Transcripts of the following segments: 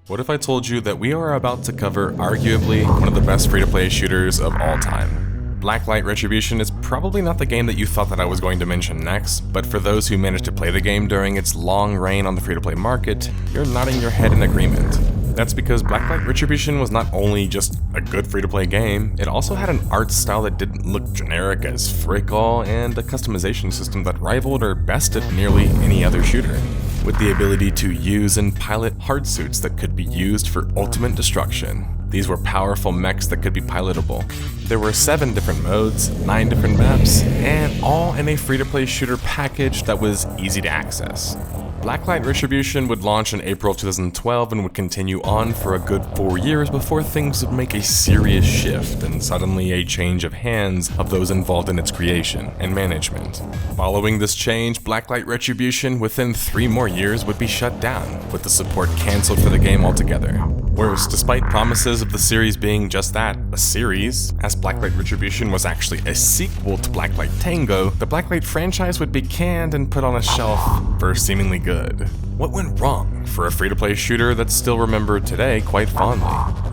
What if I told you that we are about to cover arguably one of the best free-to-play shooters of all time? Blacklight Retribution is probably not the game that you thought that I was going to mention next, but for those who managed to play the game during its long reign on the free-to-play market, you're nodding your head in agreement. That's because Blacklight Retribution was not only just a good free-to-play game, it also had an art style that didn't look generic as frick all, and a customization system that rivaled or bested nearly any other shooter, with the ability to use and pilot hardsuits that could be used for ultimate destruction. These were powerful mechs that could be pilotable. There were 7 different modes, 9 different maps, and all in a free-to-play shooter package that was easy to access. Blacklight Retribution would launch in April of 2012 and would continue on for a good 4 years before things would make a serious shift and suddenly a change of hands of those involved in its creation and management. Following this change, Blacklight Retribution within 3 more years would be shut down, with the support cancelled for the game altogether. Whereas despite promises of the series being just that, a series, as Blacklight Retribution was actually a sequel to Blacklight Tango, the Blacklight franchise would be canned and put on a shelf for seemingly good. What went wrong for a free-to-play shooter that's still remembered today quite fondly?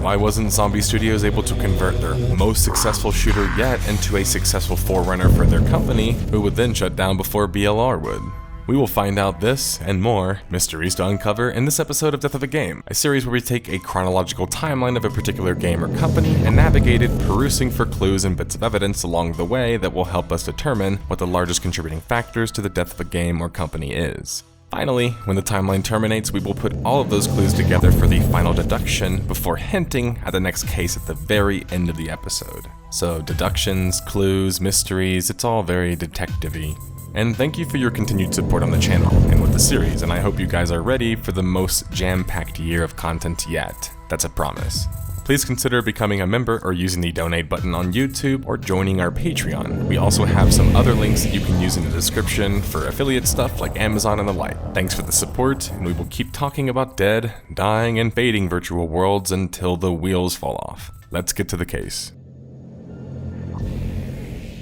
Why wasn't Zombie Studios able to convert their most successful shooter yet into a successful forerunner for their company, who would then shut down before BLR would? We will find out this and more mysteries to uncover in this episode of Death of a Game, a series where we take a chronological timeline of a particular game or company and navigate it, perusing for clues and bits of evidence along the way that will help us determine what the largest contributing factors to the death of a game or company is. Finally, when the timeline terminates, we will put all of those clues together for the final deduction before hinting at the next case at the very end of the episode. So deductions, clues, mysteries, it's all very detective-y. And thank you for your continued support on the channel and with the series, and I hope you guys are ready for the most jam-packed year of content yet. That's a promise. Please consider becoming a member or using the donate button on YouTube or joining our Patreon. We also have some other links that you can use in the description for affiliate stuff like Amazon and the like. Thanks for the support, and we will keep talking about dead, dying, and fading virtual worlds until the wheels fall off. Let's get to the case.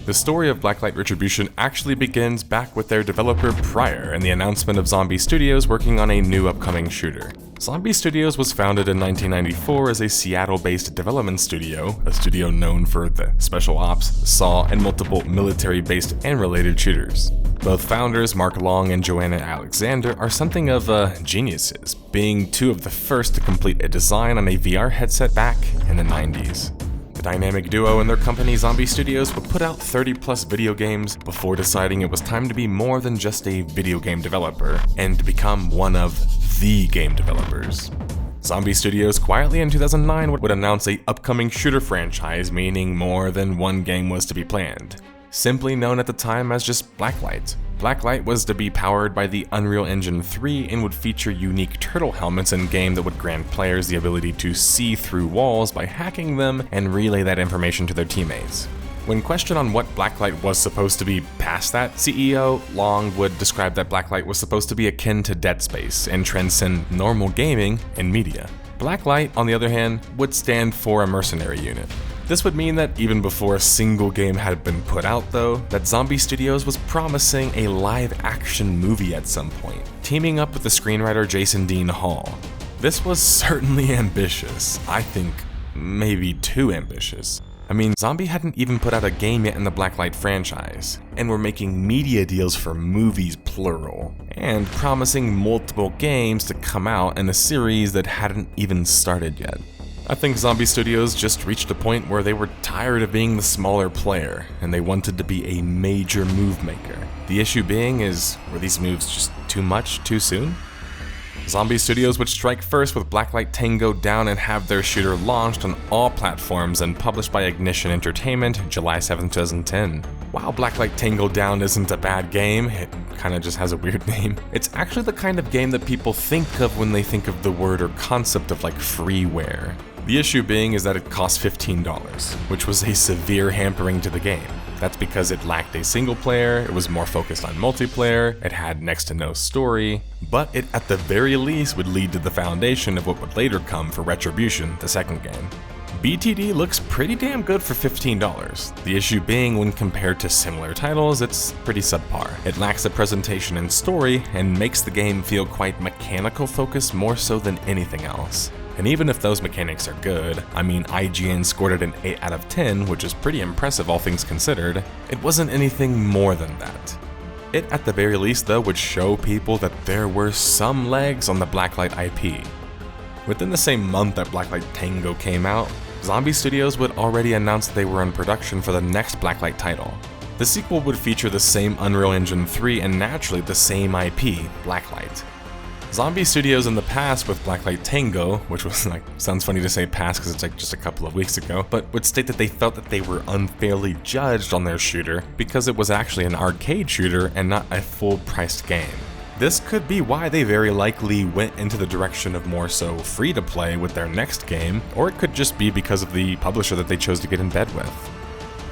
The story of Blacklight Retribution actually begins back with their developer Prior and the announcement of Zombie Studios working on a new upcoming shooter. Zombie Studios was founded in 1994 as a Seattle-based development studio, a studio known for the special ops, SAW, and multiple military-based and related shooters. Both founders, Mark Long and Joanna Alexander, are something of geniuses, being 2 of the first to complete a design on a VR headset back in the 90s. The dynamic duo and their company Zombie Studios would put out 30+ video games before deciding it was time to be more than just a video game developer and to become one of the game developers. Zombie Studios quietly in 2009 would announce an upcoming shooter franchise, meaning more than one game was to be planned. Simply known at the time as just Blacklight. Blacklight was to be powered by the Unreal Engine 3 and would feature unique turtle helmets in-game that would grant players the ability to see through walls by hacking them and relay that information to their teammates. When questioned on what Blacklight was supposed to be past that, CEO Long would describe that Blacklight was supposed to be akin to Dead Space and transcend normal gaming and media. Blacklight, on the other hand, would stand for a mercenary unit. This would mean that even before a single game had been put out though, that Zombie Studios was promising a live-action movie at some point, teaming up with the screenwriter Jason Dean Hall. This was certainly ambitious. I think maybe too ambitious. I mean, Zombie hadn't even put out a game yet in the Blacklight franchise, and were making media deals for movies plural, and promising multiple games to come out in a series that hadn't even started yet. I think Zombie Studios just reached a point where they were tired of being the smaller player, and they wanted to be a major move maker. The issue being is, were these moves just too much, too soon? Zombie Studios would strike first with Blacklight Tango Down and have their shooter launched on all platforms and published by Ignition Entertainment July 7, 2010. While Blacklight Tango Down isn't a bad game, it kinda just has a weird name, it's actually the kind of game that people think of when they think of the word or concept of like freeware. The issue being is that it cost $15, which was a severe hampering to the game. That's because it lacked a single player, it was more focused on multiplayer, it had next to no story, but it at the very least would lead to the foundation of what would later come for Retribution, the second game. BTD looks pretty damn good for $15. The issue being, when compared to similar titles, it's pretty subpar. It lacks the presentation and story, and makes the game feel quite mechanical focused more so than anything else. And even if those mechanics are good, I mean IGN scored it an 8 out of 10, which is pretty impressive all things considered, it wasn't anything more than that. It at the very least though would show people that there were some legs on the Blacklight IP. Within the same month that Blacklight Tango came out, Zombie Studios would already announce they were in production for the next Blacklight title. The sequel would feature the same Unreal Engine 3 and naturally the same IP, Blacklight. Zombie Studios in the past with Blacklight Tango, which was sounds funny to say past because it's just a couple of weeks ago, but would state that they felt that they were unfairly judged on their shooter because it was actually an arcade shooter and not a full-priced game. This could be why they very likely went into the direction of more so free-to-play with their next game, or it could just be because of the publisher that they chose to get in bed with.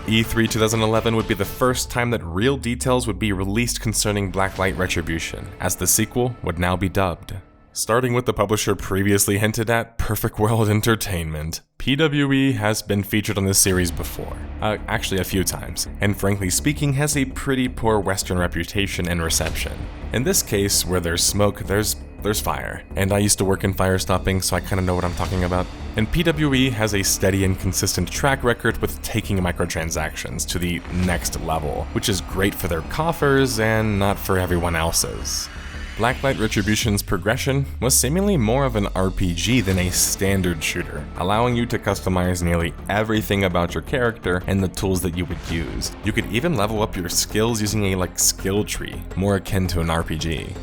E3 2011 would be the first time that real details would be released concerning Blacklight Retribution, as the sequel would now be dubbed. Starting with the publisher previously hinted at, Perfect World Entertainment, PWE has been featured on this series before, actually a few times, and frankly speaking has a pretty poor Western reputation and reception. In this case, where there's smoke, there's fire, and I used to work in fire stopping, so I kinda know what I'm talking about. And PWE has a steady and consistent track record with taking microtransactions to the next level, which is great for their coffers and not for everyone else's. Blacklight Retribution's progression was seemingly more of an RPG than a standard shooter, allowing you to customize nearly everything about your character and the tools that you would use. You could even level up your skills using a skill tree, more akin to an RPG.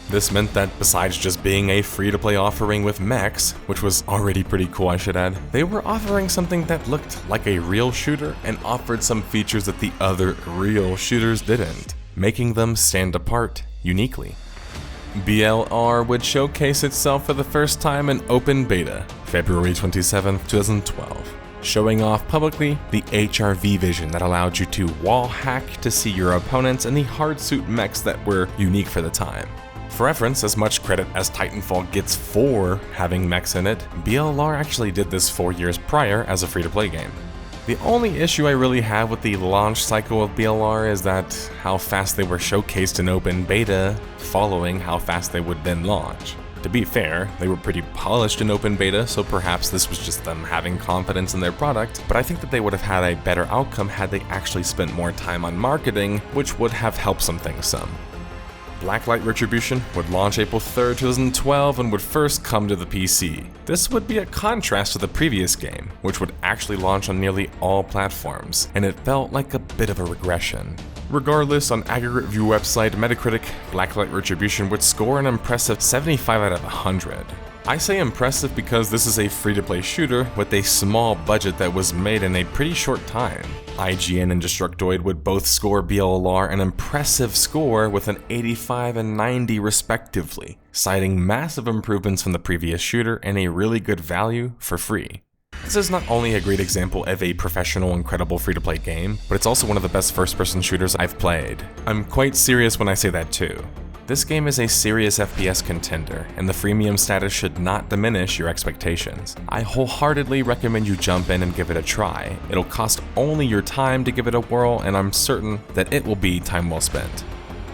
This meant that besides just being a free-to-play offering with mechs, which was already pretty cool I should add, they were offering something that looked like a real shooter and offered some features that the other real shooters didn't, making them stand apart uniquely. BLR would showcase itself for the first time in open beta, February 27, 2012, showing off publicly the HRV vision that allowed you to wall hack to see your opponents and the hardsuit mechs that were unique for the time. For reference, as much credit as Titanfall gets for having mechs in it, BLR actually did this 4 years prior as a free-to-play game. The only issue I really have with the launch cycle of BLR is that how fast they were showcased in open beta following how fast they would then launch. To be fair, they were pretty polished in open beta, so perhaps this was just them having confidence in their product, but I think that they would have had a better outcome had they actually spent more time on marketing, which would have helped some things some. Blacklight Retribution would launch April 3rd, 2012 and would first come to the PC. This would be a contrast to the previous game, which would actually launch on nearly all platforms, and it felt like a bit of a regression. Regardless, on aggregate review website Metacritic, Blacklight Retribution would score an impressive 75 out of 100. I say impressive because this is a free-to-play shooter with a small budget that was made in a pretty short time. IGN and Destructoid would both score BLR an impressive score with an 85 and 90 respectively, citing massive improvements from the previous shooter and a really good value for free. This is not only a great example of a professional, incredible free-to-play game, but it's also one of the best first-person shooters I've played. I'm quite serious when I say that too. This game is a serious FPS contender, and the freemium status should not diminish your expectations. I wholeheartedly recommend you jump in and give it a try. It'll cost only your time to give it a whirl, and I'm certain that it will be time well spent.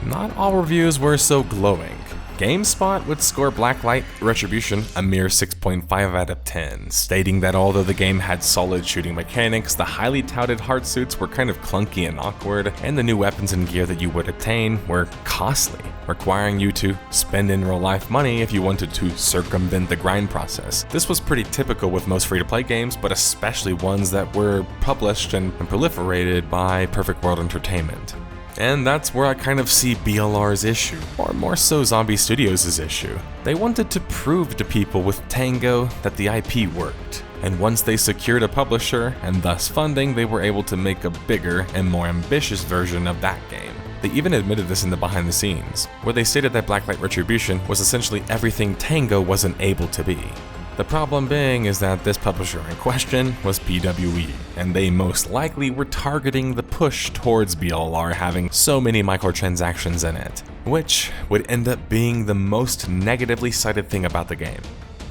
Not all reviews were so glowing. GameSpot would score Blacklight Retribution a mere 6.5 out of 10, stating that although the game had solid shooting mechanics, the highly touted hardsuits were kind of clunky and awkward, and the new weapons and gear that you would attain were costly, requiring you to spend in real-life money if you wanted to circumvent the grind process. This was pretty typical with most free-to-play games, but especially ones that were published and proliferated by Perfect World Entertainment. And that's where I kind of see BLR's issue, or more so Zombie Studios' issue. They wanted to prove to people with Tango that the IP worked, and once they secured a publisher, and thus funding, they were able to make a bigger and more ambitious version of that game. They even admitted this in the behind the scenes, where they stated that Blacklight Retribution was essentially everything Tango wasn't able to be. The problem being is that this publisher in question was PWE, and they most likely were targeting the push towards BLR having so many microtransactions in it, which would end up being the most negatively cited thing about the game.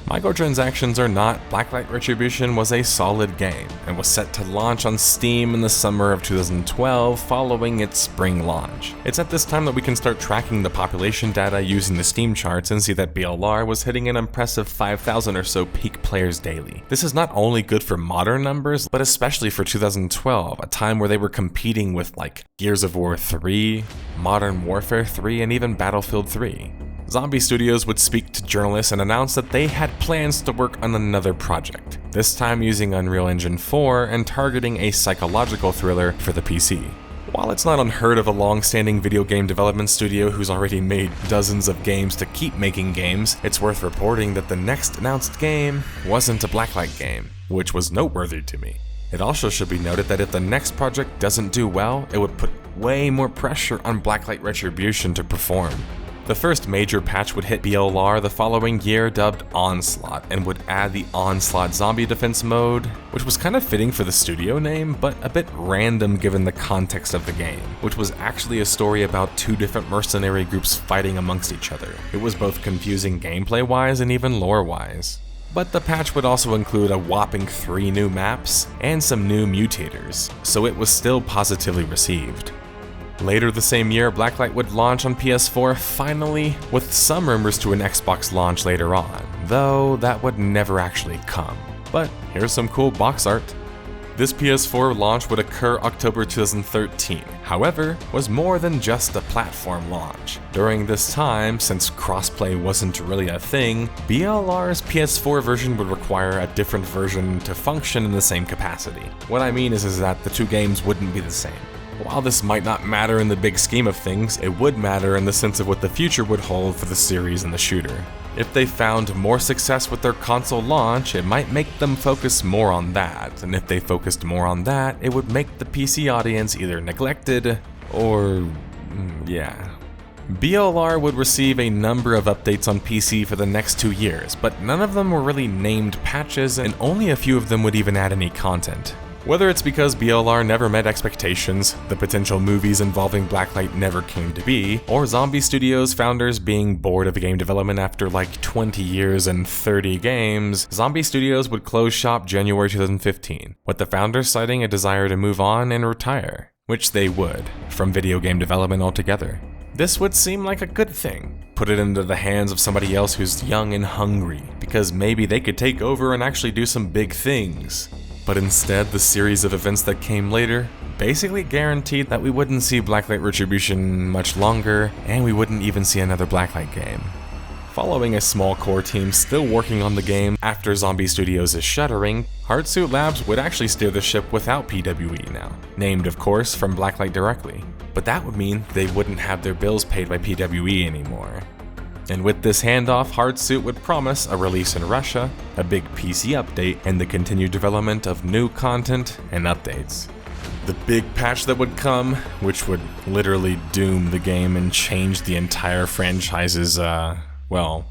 Microtransactions or not, Blacklight Retribution was a solid game, and was set to launch on Steam in the summer of 2012 following its spring launch. It's at this time that we can start tracking the population data using the Steam charts and see that BLR was hitting an impressive 5,000 or so peak players daily. This is not only good for modern numbers, but especially for 2012, a time where they were competing with like Gears of War 3, Modern Warfare 3, and even Battlefield 3. Zombie Studios would speak to journalists and announce that they had plans to work on another project, this time using Unreal Engine 4 and targeting a psychological thriller for the PC. While it's not unheard of a long-standing video game development studio who's already made dozens of games to keep making games, it's worth reporting that the next announced game wasn't a Blacklight game, which was noteworthy to me. It also should be noted that if the next project doesn't do well, it would put way more pressure on Blacklight Retribution to perform. The first major patch would hit BLR the following year, dubbed Onslaught, and would add the Onslaught Zombie Defense mode, which was kind of fitting for the studio name, but a bit random given the context of the game, which was actually a story about two different mercenary groups fighting amongst each other. It was both confusing gameplay-wise and even lore-wise. But the patch would also include a whopping 3 new maps and some new mutators, so it was still positively received. Later the same year, Blacklight would launch on PS4 finally, with some rumors to an Xbox launch later on, though that would never actually come. But here's some cool box art. This PS4 launch would occur October 2013, however, was more than just a platform launch. During this time, since crossplay wasn't really a thing, BLR's PS4 version would require a different version to function in the same capacity. What I mean is that the two games wouldn't be the same. While this might not matter in the big scheme of things, it would matter in the sense of what the future would hold for the series and the shooter. If they found more success with their console launch, it might make them focus more on that, and if they focused more on that, it would make the PC audience either neglected or... yeah. BLR would receive a number of updates on PC for the next 2 years, but none of them were really named patches, and only a few of them would even add any content. Whether it's because BLR never met expectations, the potential movies involving Blacklight never came to be, or Zombie Studios founders being bored of game development after like 20 years and 30 games, Zombie Studios would close shop January 2015, with the founders citing a desire to move on and retire, which they would, from video game development altogether. This would seem like a good thing. Put it into the hands of somebody else who's young and hungry, because maybe they could take over and actually do some big things. But instead, the series of events that came later basically guaranteed that we wouldn't see Blacklight Retribution much longer, and we wouldn't even see another Blacklight game. Following a small core team still working on the game after Zombie Studios is shuttering, Hardsuit Labs would actually steer the ship without PWE now, named of course from Blacklight directly. But that would mean they wouldn't have their bills paid by PWE anymore. And with this handoff, Hardsuit would promise a release in Russia, a big PC update, and the continued development of new content and updates. The big patch that would come, which would literally doom the game and change the entire franchise's,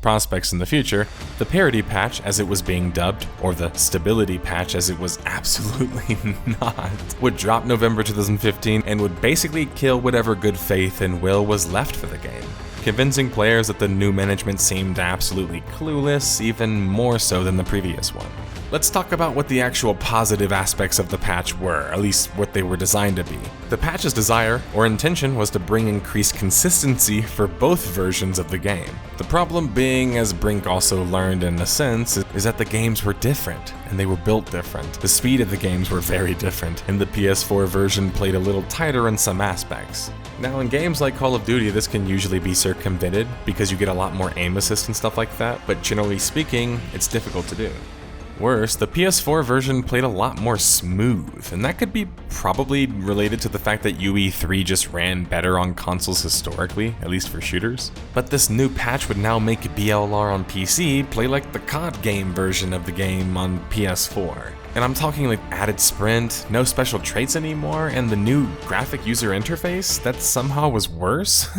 prospects in the future, the parody patch as it was being dubbed, or the stability patch as it was absolutely not, would drop November 2015 and would basically kill whatever good faith and will was left for the game, convincing players that the new management seemed absolutely clueless, even more so than the previous one. Let's talk about what the actual positive aspects of the patch were, at least what they were designed to be. The patch's desire, or intention, was to bring increased consistency for both versions of the game. The problem being, as Brink also learned in a sense, is that the games were different, and they were built different. The speed of the games were very different, and the PS4 version played a little tighter in some aspects. Now in games like Call of Duty, this can usually be circumvented, because you get a lot more aim assist and stuff like that, but generally speaking, it's difficult to do. Worse, the PS4 version played a lot more smooth, and that could be probably related to the fact that UE3 just ran better on consoles historically, at least for shooters. But this new patch would now make BLR on PC play like the COD game version of the game on PS4. And I'm talking like added sprint, no special traits anymore, and the new graphic user interface that somehow was worse.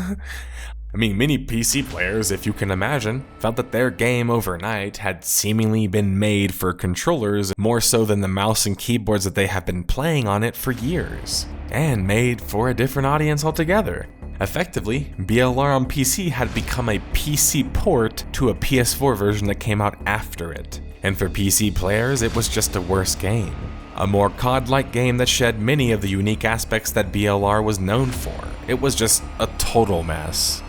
I mean, many PC players, if you can imagine, felt that their game overnight had seemingly been made for controllers more so than the mouse and keyboards that they have been playing on it for years, and made for a different audience altogether. Effectively, BLR on PC had become a PC port to a PS4 version that came out after it, and for PC players it was just a worse game. A more COD-like game that shed many of the unique aspects that BLR was known for. It was just a total mess.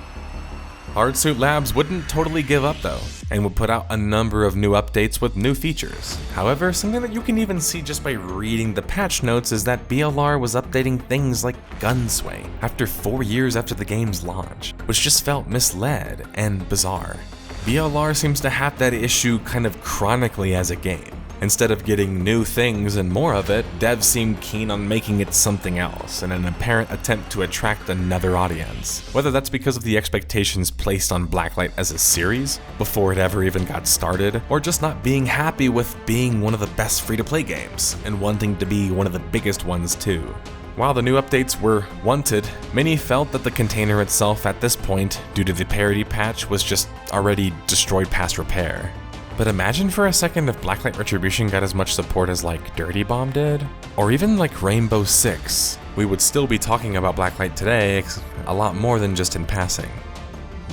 Hardsuit Labs wouldn't totally give up though, and would put out a number of new updates with new features. However, something that you can even see just by reading the patch notes is that BLR was updating things like gun sway after 4 years after the game's launch, which just felt misled and bizarre. BLR seems to have that issue kind of chronically as a game. Instead of getting new things and more of it, devs seemed keen on making it something else in an apparent attempt to attract another audience. Whether that's because of the expectations placed on Blacklight as a series before it ever even got started, or just not being happy with being one of the best free-to-play games and wanting to be one of the biggest ones too. While the new updates were wanted, many felt that the container itself at this point, due to the parody patch, was just already destroyed past repair. But imagine for a second if Blacklight Retribution got as much support as like Dirty Bomb did, or even like Rainbow Six. We would still be talking about Blacklight today a lot more than just in passing.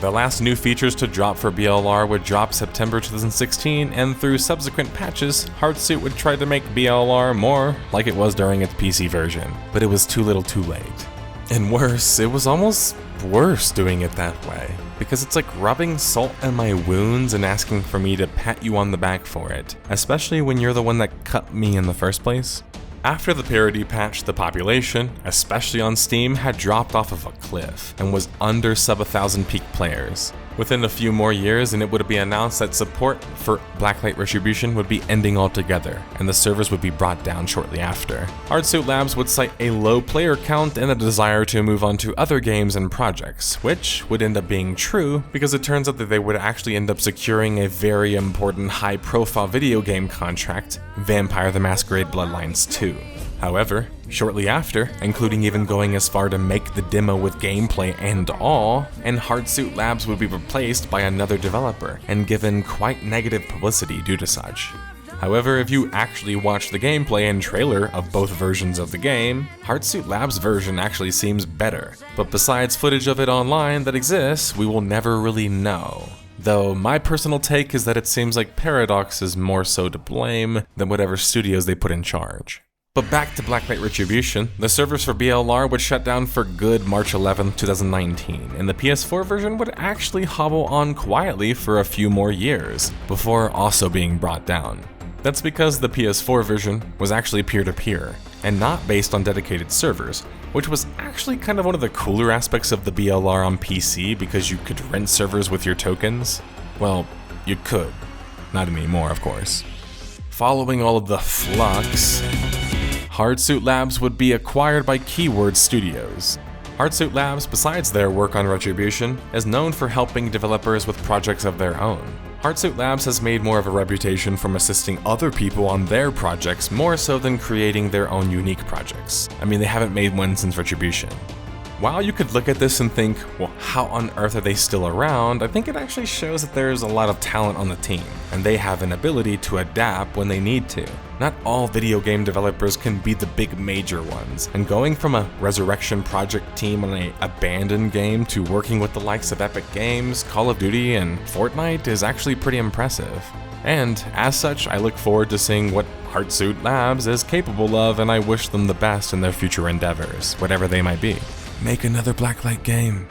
The last new features to drop for BLR would drop September 2016, and through subsequent patches, Hardsuit would try to make BLR more like it was during its PC version, but it was too little too late. And worse, it was almost worse doing it that way, because it's like rubbing salt in my wounds and asking for me to pat you on the back for it, especially when you're the one that cut me in the first place. After the parody patch, the population, especially on Steam, had dropped off of a cliff and was under sub 1,000 peak players. Within a few more years, and it would be announced that support for Blacklight Retribution would be ending altogether, and the servers would be brought down shortly after. Hardsuit Labs would cite a low player count and a desire to move on to other games and projects, which would end up being true because it turns out that they would actually end up securing a very important high-profile video game contract, Vampire the Masquerade Bloodlines 2. However, shortly after, including even going as far to make the demo with gameplay and all, and Hardsuit Labs would be replaced by another developer, and given quite negative publicity due to such. However, if you actually watch the gameplay and trailer of both versions of the game, Hardsuit Labs' version actually seems better, but besides footage of it online that exists, we will never really know. Though my personal take is that it seems like Paradox is more so to blame than whatever studios they put in charge. But back to Blacklight Retribution, the servers for BLR would shut down for good March 11, 2019, and the PS4 version would actually hobble on quietly for a few more years, before also being brought down. That's because the PS4 version was actually peer-to-peer, and not based on dedicated servers, which was actually kind of one of the cooler aspects of the BLR on PC because you could rent servers with your tokens. Well, you could. Not anymore, of course. Following all of the flux, Hardsuit Labs would be acquired by Keyword Studios. Hardsuit Labs, besides their work on Retribution, is known for helping developers with projects of their own. Hardsuit Labs has made more of a reputation from assisting other people on their projects more so than creating their own unique projects. I mean, they haven't made one since Retribution. While you could look at this and think, well, how on earth are they still around? I think it actually shows that there's a lot of talent on the team, and they have an ability to adapt when they need to. Not all video game developers can be the big major ones, and going from a Resurrection Project team on an abandoned game to working with the likes of Epic Games, Call of Duty, and Fortnite is actually pretty impressive. And as such, I look forward to seeing what Hardsuit Labs is capable of, and I wish them the best in their future endeavors, whatever they might be. Make another Blacklight game.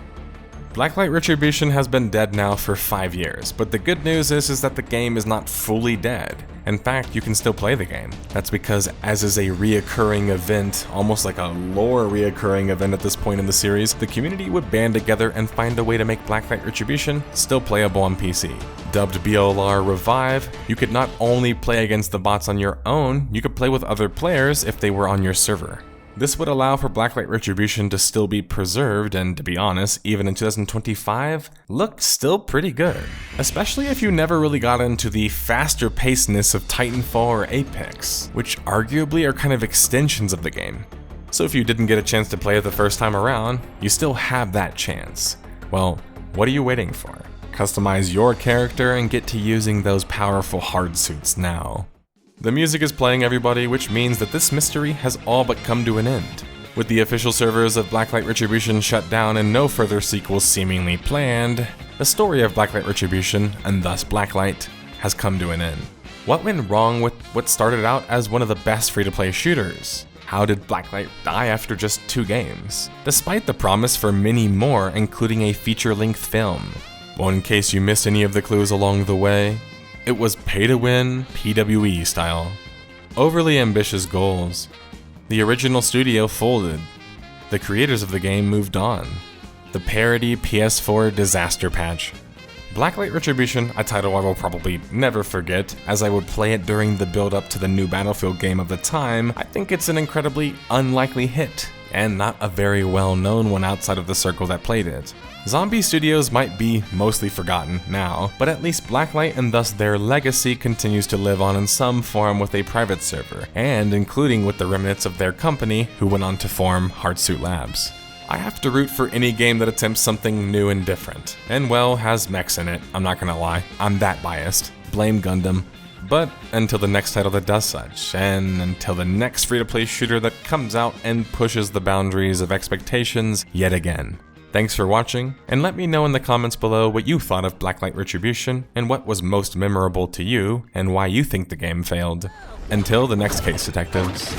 Blacklight Retribution has been dead now for 5 years, but the good news is that the game is not fully dead. In fact, you can still play the game. That's because, as is a reoccurring event, almost like a lore reoccurring event at this point in the series, the community would band together and find a way to make Blacklight Retribution still playable on PC. Dubbed BLR Revive, you could not only play against the bots on your own, you could play with other players if they were on your server. This would allow for Blacklight Retribution to still be preserved and, to be honest, even in 2025, look still pretty good. Especially if you never really got into the faster pacedness of Titanfall or Apex, which arguably are kind of extensions of the game. So if you didn't get a chance to play it the first time around, you still have that chance. Well, What are you waiting for? Customize your character and get to using those powerful hardsuits now. The music is playing, everybody, which means that this mystery has all but come to an end. With the official servers of Blacklight Retribution shut down and no further sequels seemingly planned, the story of Blacklight Retribution, and thus Blacklight, has come to an end. What went wrong with what started out as one of the best free-to-play shooters? How did Blacklight die after just 2 games? Despite the promise for many more, including a feature-length film. Well, in case you missed any of the clues along the way, it was pay-to-win, PWE style. Overly ambitious goals. The original studio folded. The creators of the game moved on. The parody PS4 disaster patch. Blacklight Retribution, a title I will probably never forget, as I would play it during the build-up to the new Battlefield game of the time. I think it's an incredibly unlikely hit, and not a very well-known one outside of the circle that played it. Zombie Studios might be mostly forgotten now, but at least Blacklight and thus their legacy continues to live on in some form with a private server, and including with the remnants of their company who went on to form Hardsuit Labs. I have to root for any game that attempts something new and different, and well, has mechs in it, I'm not gonna lie, I'm that biased. Blame Gundam. But until the next title that does such, and until the next free-to-play shooter that comes out and pushes the boundaries of expectations yet again. Thanks for watching, and let me know in the comments below what you thought of Blacklight Retribution, and what was most memorable to you, and why you think the game failed. Until the next case, detectives.